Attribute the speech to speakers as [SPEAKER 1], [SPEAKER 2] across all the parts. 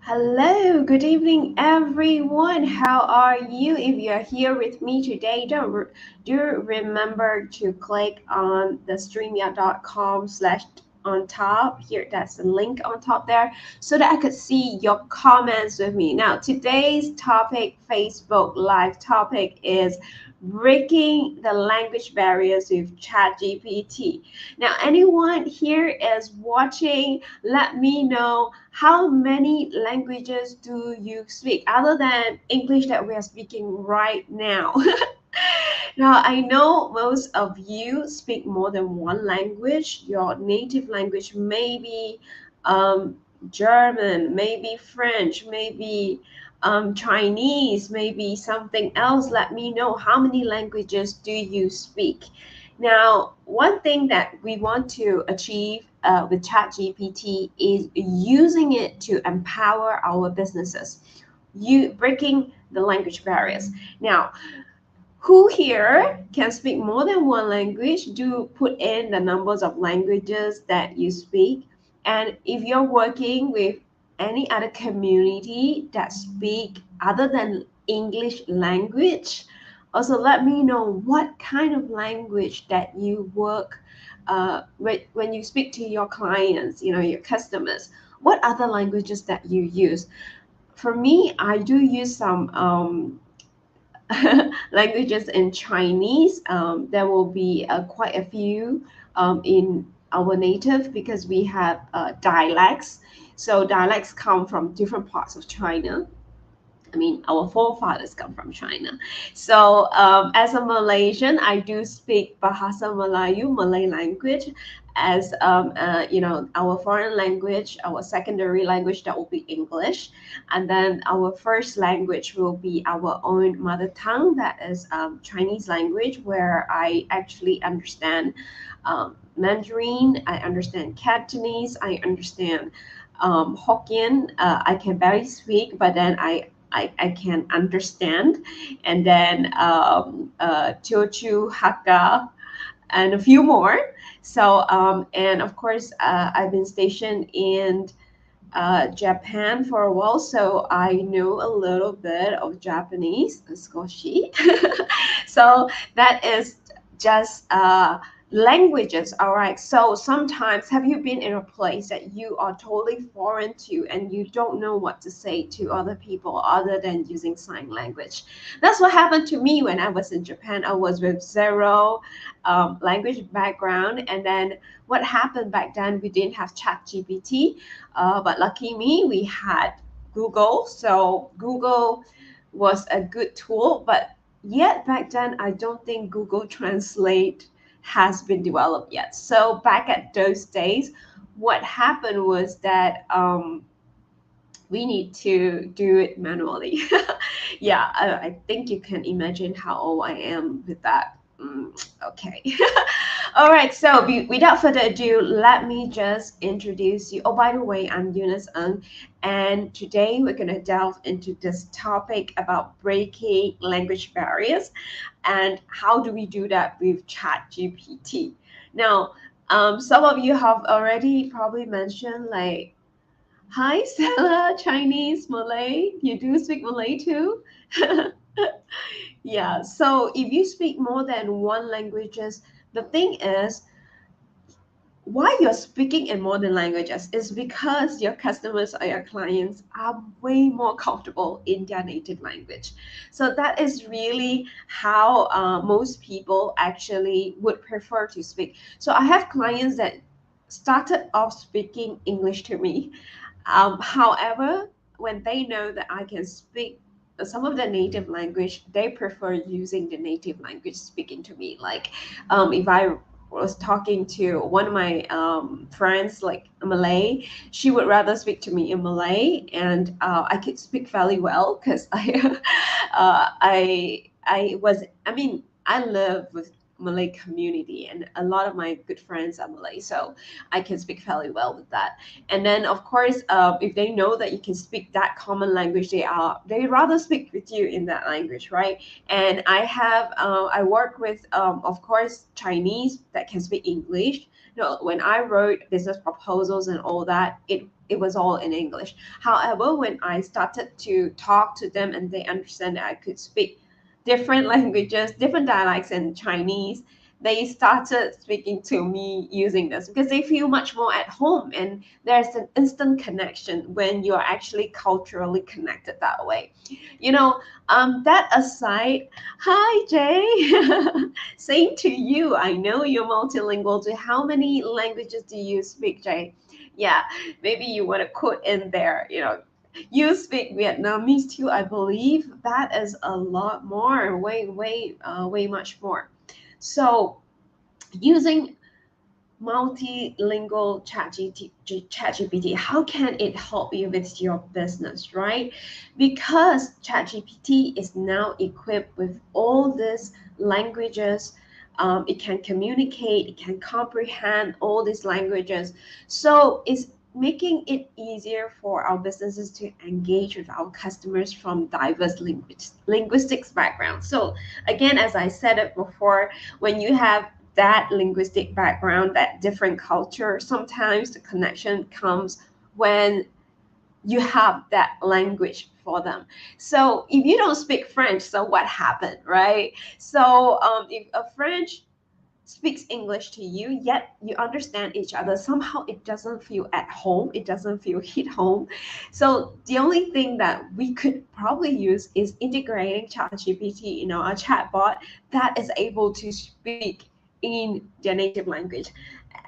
[SPEAKER 1] Hello, good evening, everyone. How are you? If you're here with me today, do remember to click on the streamyard.com/ on top here. That's the link on top there, so that I could see your comments with me. Now, today's topic, Facebook Live topic, is breaking the language barriers with ChatGPT. Now, anyone here is watching, let me know how many languages do you speak other than English that we are speaking right now. Now, I know most of you speak more than one language. Your native language may be um, German, maybe French, maybe Chinese, maybe something else. Let me know how many languages do you speak. Now, one thing that we want to achieve with ChatGPT is using it to empower our businesses, you breaking the language barriers. Now, who here can speak more than one language? Do put in the numbers of languages that you speak. And if you're working with any other community that speak other than English language, also let me know what kind of language that you work when you speak to your clients, your customers. What other languages that you use? For me, I do use some languages in Chinese. There will be quite a few in our native because we have dialects. So dialects come from different parts of China. I mean, our forefathers come from China. So, as a Malaysian, I do speak Bahasa Melayu, Malay language, as our foreign language, our secondary language that will be English, and then our first language will be our own mother tongue, that is Chinese language, where I actually understand Mandarin, I understand Cantonese, I understand Hokkien. I can barely speak, but then I can understand. And then Teochew, Hakka, and a few more. So, and of course, I've been stationed in Japan for a while, so I know a little bit of Japanese, skoshi. So that is just languages. All right. So sometimes, have you been in a place that you are totally foreign to and you don't know what to say to other people other than using sign language? That's what happened to me when I was in Japan. I was with zero language background, and then what happened back then? We didn't have ChatGPT, but lucky me, we had Google. So Google was a good tool, but yet back then, I don't think Google Translate has been developed yet. So back at those days, what happened was that we need to do it manually. Yeah, I think you can imagine how old I am with that. Okay. All right. So without further ado, let me just introduce you. Oh, by the way, I'm Eunice Ng, and today we're going to delve into this topic about breaking language barriers and how do we do that with ChatGPT. Now, some of you have already probably mentioned like, hi, Stella, Chinese, Malay. You do speak Malay too? Yeah. So if you speak more than one languages, the thing is, why you're speaking in more than languages is because your customers or your clients are way more comfortable in their native language. So that is really how most people actually would prefer to speak. So I have clients that started off speaking English to me. However, when they know that I can speak some of the native language, they prefer using the native language speaking to me. Like if I was talking to one of my friends, like Malay, she would rather speak to me in Malay, and I could speak fairly well because I, I was, I mean, I live with Malay community, and a lot of my good friends are Malay, so I can speak fairly well with that. And then, of course, if they know that you can speak that common language, they rather speak with you in that language, right? And I work with, of course, Chinese that can speak English. When I wrote business proposals and all that, it was all in English. However, when I started to talk to them and they understand that I could speak different languages, different dialects in Chinese, they started speaking to me using this because they feel much more at home, and there's an instant connection when you're actually culturally connected that way. You know, that aside, hi Jay. Same to you. I know you're multilingual too. How many languages do you speak, Jay? Yeah, maybe you want to quote in there, you speak Vietnamese too, I believe. That is a lot more, way much more. So using multilingual ChatGPT, how can it help you with your business, right? Because ChatGPT is now equipped with all these languages. It can communicate, it can comprehend all these languages. So it's making it easier for our businesses to engage with our customers from diverse linguistics backgrounds. So again, as I said it before, when you have that linguistic background, that different culture, sometimes the connection comes when you have that language for them. So if you don't speak French, so what happened, right? So if a French speaks English to you, yet you understand each other, somehow it doesn't feel at home, it doesn't feel hit home. So the only thing that we could probably use is integrating ChatGPT, a chatbot that is able to speak in their native language.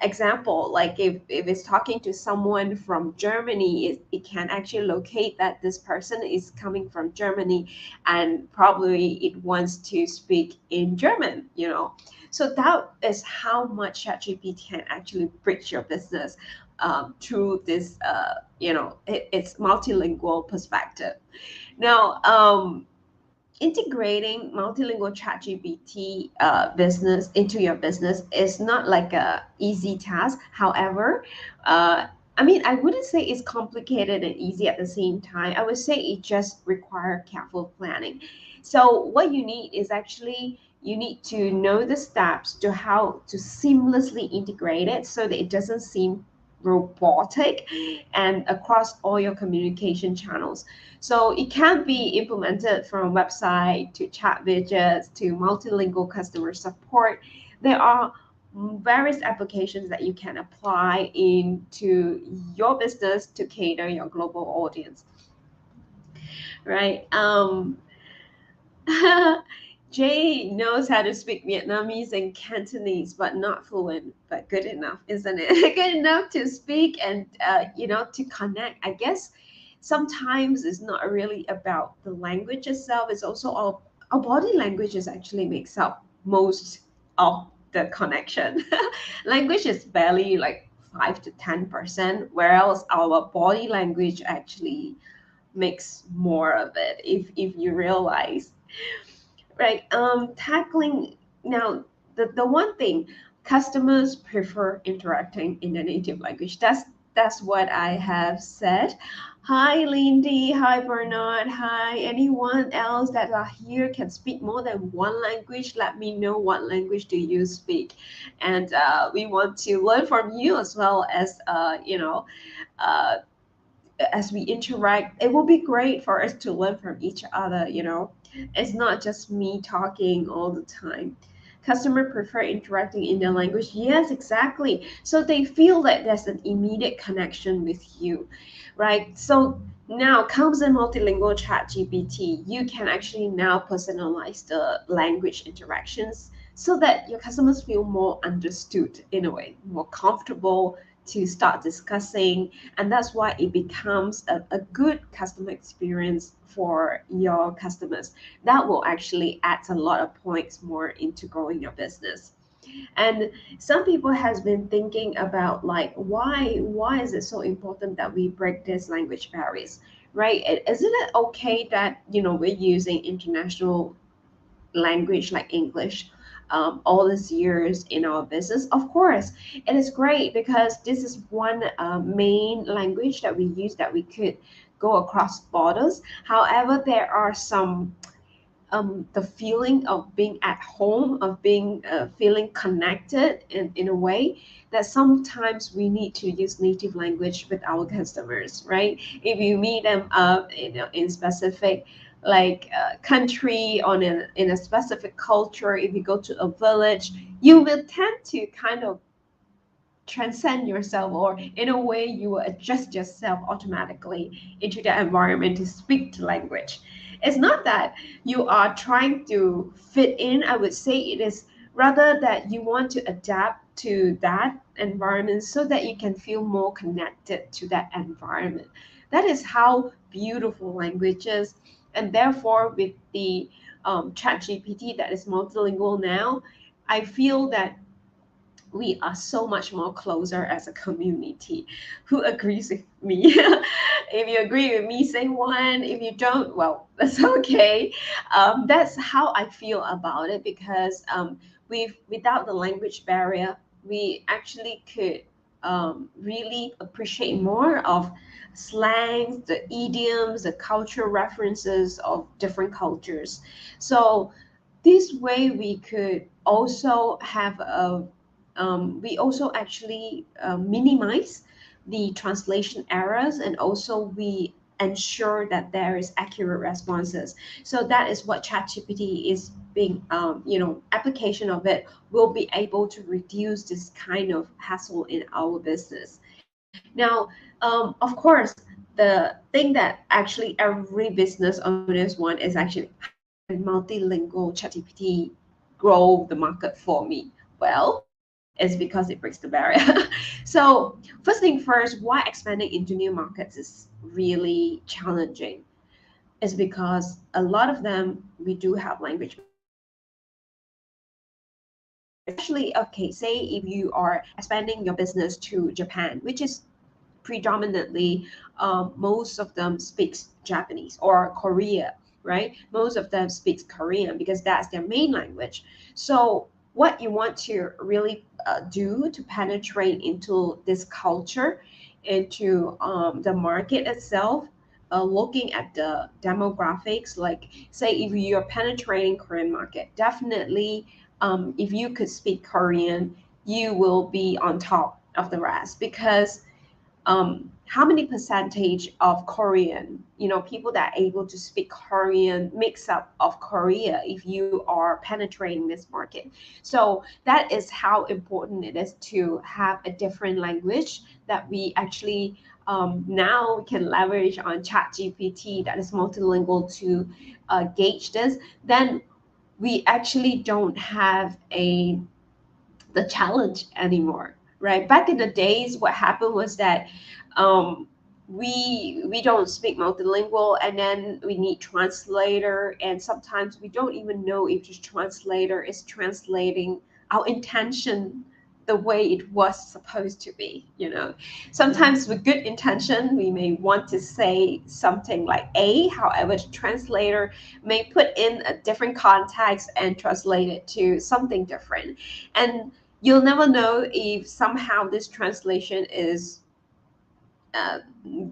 [SPEAKER 1] Example, like if it's talking to someone from Germany, it can actually locate that this person is coming from Germany, and probably it wants to speak in German. So that is how much ChatGPT can actually bridge your business through this, it's multilingual perspective. Now, integrating multilingual ChatGPT business into your business is not like a easy task. However, I wouldn't say it's complicated and easy at the same time. I would say it just requires careful planning. So what you need is actually you need to know the steps to how to seamlessly integrate it so that it doesn't seem robotic and across all your communication channels. So it can be implemented from website to chat widgets to multilingual customer support. There are various applications that you can apply into your business to cater your global audience, right? Jay knows how to speak Vietnamese and Cantonese, but not fluent, but good enough, isn't it? Good enough to speak and, to connect. I guess sometimes it's not really about the language itself. It's also our body languages actually makes up most of the connection. Language is barely like 5 to 10%, whereas our body language actually makes more of it if you realize, right? Tackling now, the one thing, customers prefer interacting in their native language. That's what I have said. Hi Lindy, hi Bernard, hi anyone else that are here can speak more than one language. Let me know what language do you speak, and we want to learn from you as well uh, as we interact. It will be great for us to learn from each other. It's not just me talking all the time. Customer prefer interacting in their language. Yes, exactly. So they feel that there's an immediate connection with you, right? So now comes in multilingual chat GPT. You can actually now personalize the language interactions so that your customers feel more understood in a way, more comfortable to start discussing, and that's why it becomes a good customer experience for your customers. That will actually add a lot of points more into growing your business. And some people has been thinking about, like, why is it so important that we break these language barriers, right? Isn't it okay that we're using international language like English? all these years in our business. Of course, it is great because this is one main language that we use that we could go across borders. However, there are some the feeling of being at home, of being feeling connected in a way that sometimes we need to use native language with our customers, right? If you meet them up in specific like country on in a specific culture, if you go to a village, you will tend to kind of transcend yourself, or in a way you will adjust yourself automatically into the environment to speak the language. It's not that you are trying to fit in, I would say it is rather that you want to adapt to that environment so that you can feel more connected to that environment. That is how beautiful language is. And therefore with the chat gpt that is multilingual now, I feel that we are so much more closer as a community. Who agrees with me? If you agree with me, say one. If you don't, well, that's okay. That's how I feel about it because without the language barrier, we actually could really appreciate more of slangs, the idioms, the cultural references of different cultures. So this way we could also have a we also actually minimize the translation errors, and also we ensure that there is accurate responses. So that is what ChatGPT is being, application of it will be able to reduce this kind of hassle in our business. Now, of course, the thing that actually every business owners want is actually how can multilingual ChatGPT grow the market for me? Well, it's because it breaks the barrier. So first thing first, why expanding into new markets is really challenging is because a lot of them we do have language barriers. Especially, okay, say if you are expanding your business to Japan, which is predominantly most of them speaks Japanese, or Korea, right? Most of them speaks Korean because that's their main language. So what you want to really do to penetrate into this culture, into the market itself, looking at the demographics, like say if you're penetrating Korean market, definitely if you could speak Korean, you will be on top of the rest because how many percentage of Korean, people that are able to speak Korean mix up of Korea if you are penetrating this market. So that is how important it is to have a different language that we actually now can leverage on ChatGPT that is multilingual to gauge this. Then we actually don't have a the challenge anymore, right? Back in the days, what happened was that um, we don't speak multilingual, and then we need translator, and sometimes we don't even know if the translator is translating our intention the way it was supposed to be. Sometimes with good intention we may want to say something like a, however the translator may put in a different context and translate it to something different, and you'll never know if somehow this translation is uh,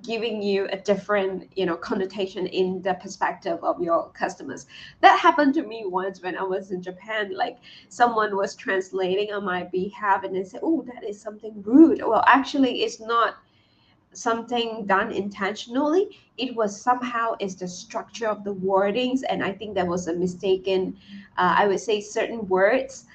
[SPEAKER 1] giving you a different connotation in the perspective of your customers. That happened to me once when I was in Japan. Like someone was translating on my behalf and they said, oh, that is something rude. Well, actually it's not something done intentionally. It was somehow is the structure of the wordings, and I think there was a mistaken, I would say certain words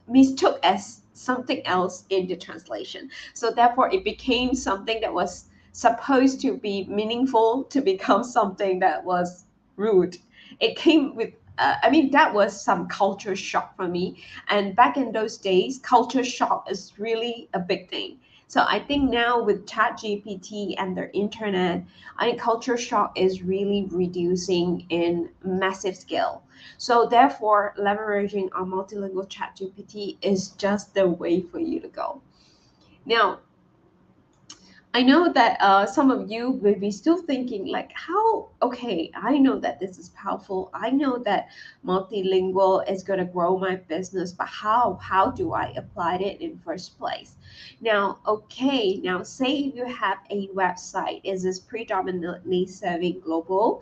[SPEAKER 1] mistook as something else in the translation. So therefore it became something that was supposed to be meaningful to become something that was rude. It came with I mean, that was some culture shock for me. And back in those days, culture shock is really a big thing. So I think now with ChatGPT and the internet, I think culture shock is really reducing in massive scale. So therefore, leveraging a multilingual ChatGPT is just the way for you to go. Now, I know that some of you may be still thinking like, how, okay, I know that this is powerful. I know that multilingual is going to grow my business, but how do I apply it in first place? Now, okay, now say you have a website, is this predominantly serving global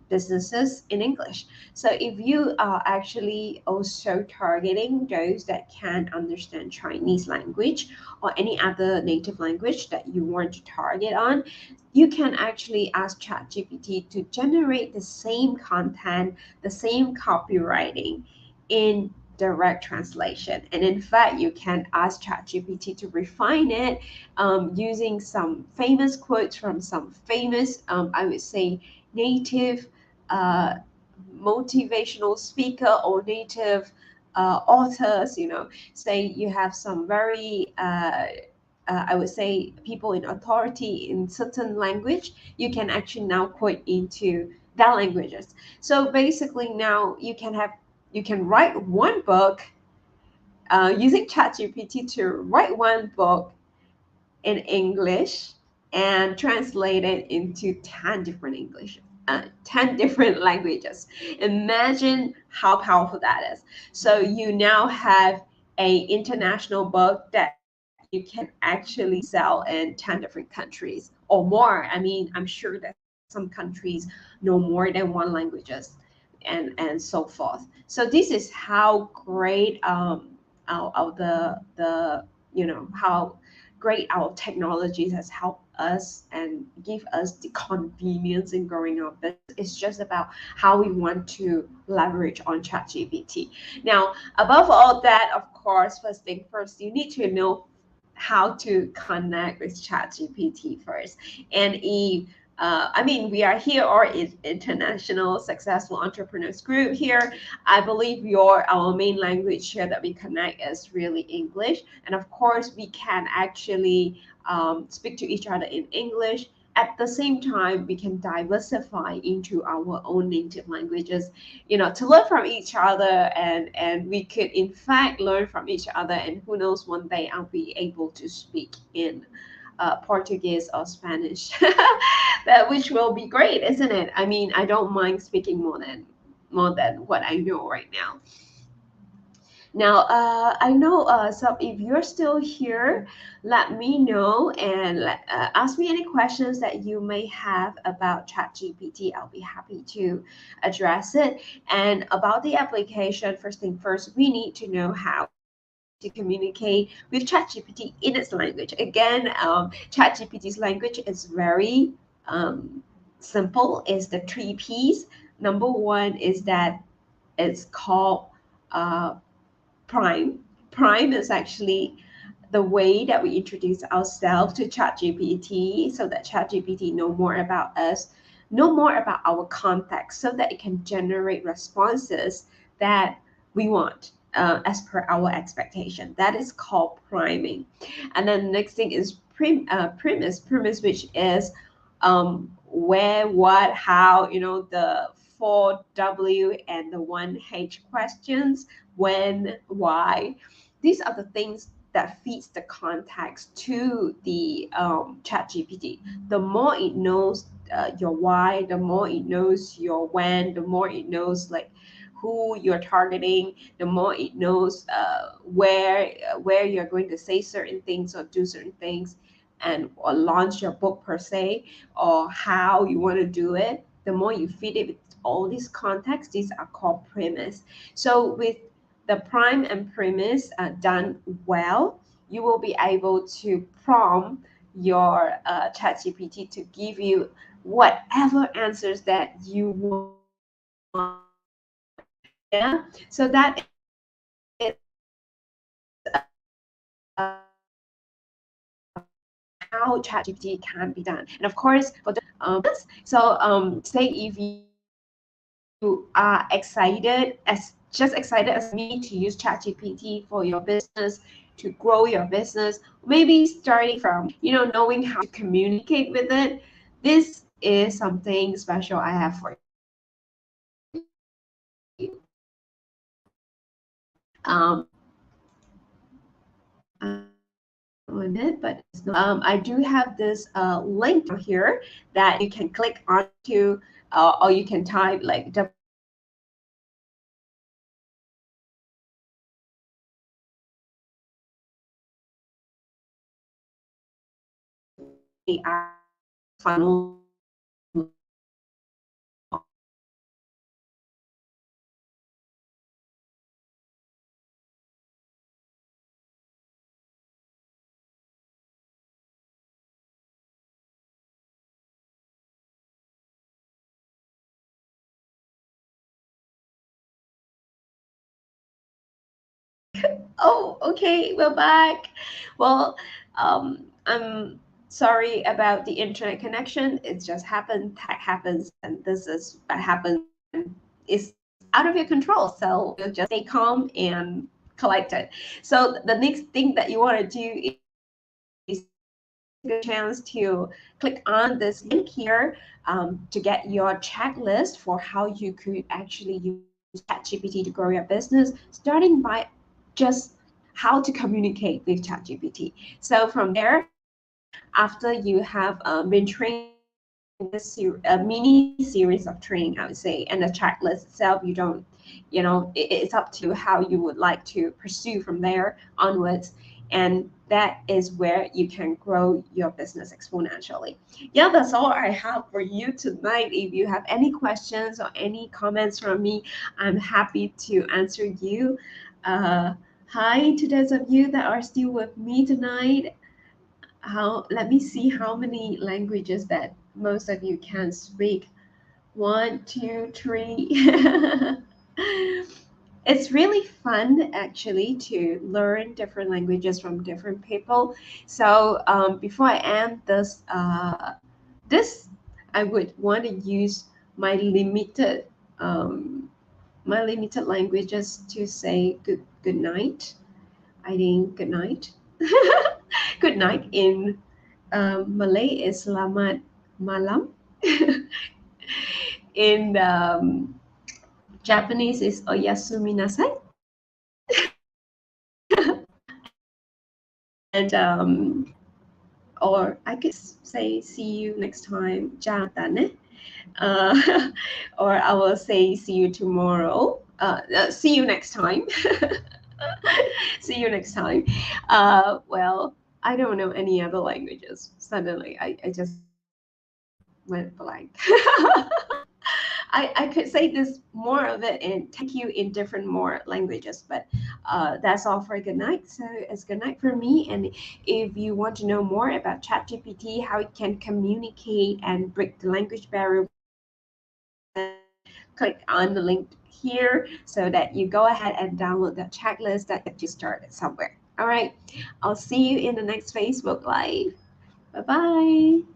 [SPEAKER 1] businesses in English? So if you are actually also targeting those that can understand Chinese language, or any other native language that you want to target on, you can actually ask ChatGPT to generate the same content, the same copywriting in direct translation. And in fact, you can ask ChatGPT to refine it using some famous quotes from some famous, I would say, native uh, motivational speaker or native authors. Say you have some very I would say people in authority in certain language, you can actually now quote into that languages. So basically now you can write one book using ChatGPT to write one book in English and translate it into 10 different English, 10 different languages. Imagine how powerful that is. So you now have a international book that you can actually sell in 10 different countries or more. I mean, I'm sure that some countries know more than one languages and so forth. So this is how great the how great our technologies has helped us and give us the convenience in growing our business. It's just about how we want to leverage on ChatGPT. Now, above all that, of course, first thing first, you need to know how to connect with ChatGPT first. And if I mean, we are here or is international successful entrepreneurs group here. I believe our main language here that we connect is really English, and of course we can actually speak to each other in English. At the same time, we can diversify into our own native languages, to learn from each other, and we could in fact learn from each other. And who knows, one day I'll be able to speak in Portuguese or Spanish, that which will be great, isn't it? I mean, I don't mind speaking more than what I know right now. Now, I know so if you're still here, let me know and ask me any questions that you may have about ChatGPT. I'll be happy to address it. And about the application, first thing first, we need to know how to communicate with ChatGPT in its language. Again, ChatGPT's language is very um, simple. It's the three P's. Number one is that it's called uh, Prime. Prime is actually the way that we introduce ourselves to ChatGPT so that ChatGPT know more about us, know more about our context, so that it can generate responses that we want as per our expectation. That is called priming. And then the next thing is premise, which is where, what, how, the four W and the one H questions: when, why. These are the things that feeds the context to the chat GPT. The more it knows your why, the more it knows your when, the more it knows like who you're targeting, the more it knows where you're going to say certain things or do certain things, and or launch your book per se, or how you want to do it. The more you feed it with all these contexts, these are called premise. So with the prime and premise done well, you will be able to prompt your ChatGPT to give you whatever answers that you want. Yeah. So that is how ChatGPT can be done. And of course, for the say if you are excited, as excited as me to use ChatGPT for your business, to grow your business, maybe starting from knowing how to communicate with it. This is something special I have for you. Um, on it, but it's not. I do have this link here that you can click onto, or you can type like AI funnel. Oh, okay, we're back. Well, I'm sorry about the internet connection. It just happened. That happens, and this is what happens. It's out of your control. So you just stay calm and collected. So the next thing that you want to do is a chance to click on this link here to get your checklist for how you could actually use ChatGPT to grow your business, starting by just how to communicate with ChatGPT. So from there, after you have been trained this a mini series of training, I would say, and the checklist itself, you don't, it's up to how you would like to pursue from there onwards. And that is where you can grow your business exponentially. Yeah, that's all I have for you tonight. If you have any questions or any comments from me, I'm happy to answer you. Hi to those of you that are still with me tonight. Let me see how many languages that most of you can speak. One, two, three. It's really fun actually to learn different languages from different people. So before I end this, I would want to use my limited um, languages to say good night. I think good night. Good night in Malay is selamat malam. In Japanese is oyasumi nasai. And or I could say see you next time. Jangan or I will say see you tomorrow. See you next time. See you next time. Well, I don't know any other languages. Suddenly, I just went blank. I could say this more of it and thank you in different more languages, but that's all for good night. So it's good night for me. And if you want to know more about ChatGPT, how it can communicate and break the language barrier, click on the link here so that you go ahead and download the checklist that you started somewhere. All right, I'll see you in the next Facebook Live. Bye bye.